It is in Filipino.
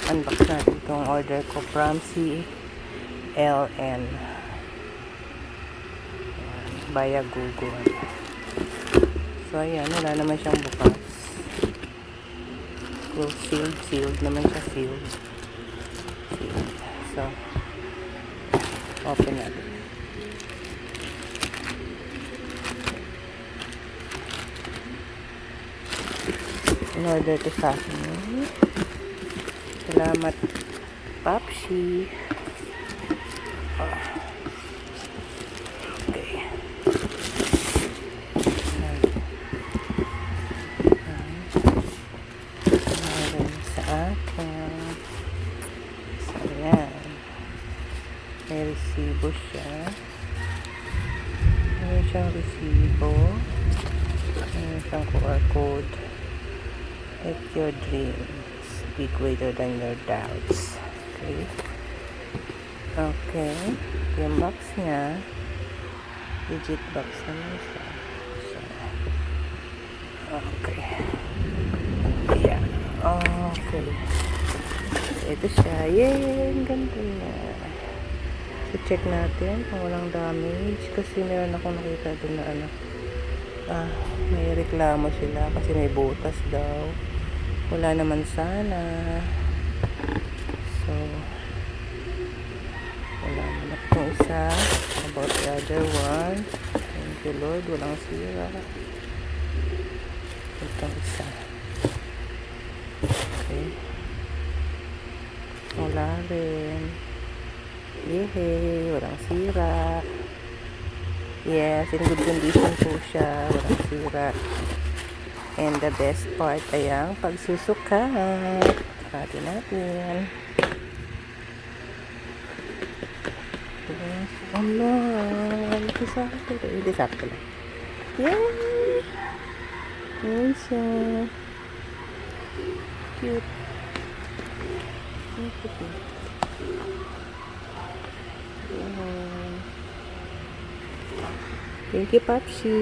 unbox natin itong order ko from CLN via Google. So ayan, wala naman siyang bukas. Close, sealed naman siya, sealed. So open natin. In-order to sa akin. Salamat, Papsi. Okay. Meron sa akin. So, ayan. May resibo siya. Meron siyang resibo. Meron siyang QR code. Let your dreams be greater than your doubts. Okay. Okay. Yung box niya, legit box naman siya. So, okay. Yeah. Okay. So, ito siya. Yay! Ang ganda niya. So, check natin kung walang damage. Kasi meron akong nakita doon na may reklamo sila kasi may butas daw. Wala naman sana. So, wala naman akong isa. About the other one. Thank you Lord, walang sira. Itong isa. Okay. Wala rin. Yehey, walang sira. Yes, in good condition po siya. Walang sira. And the best part ay ang pagsusukat. Pati natin. Allah. Ito sakto. Ito sakto lang. Yay! Yan siya. Cute. Thank you, Papsi.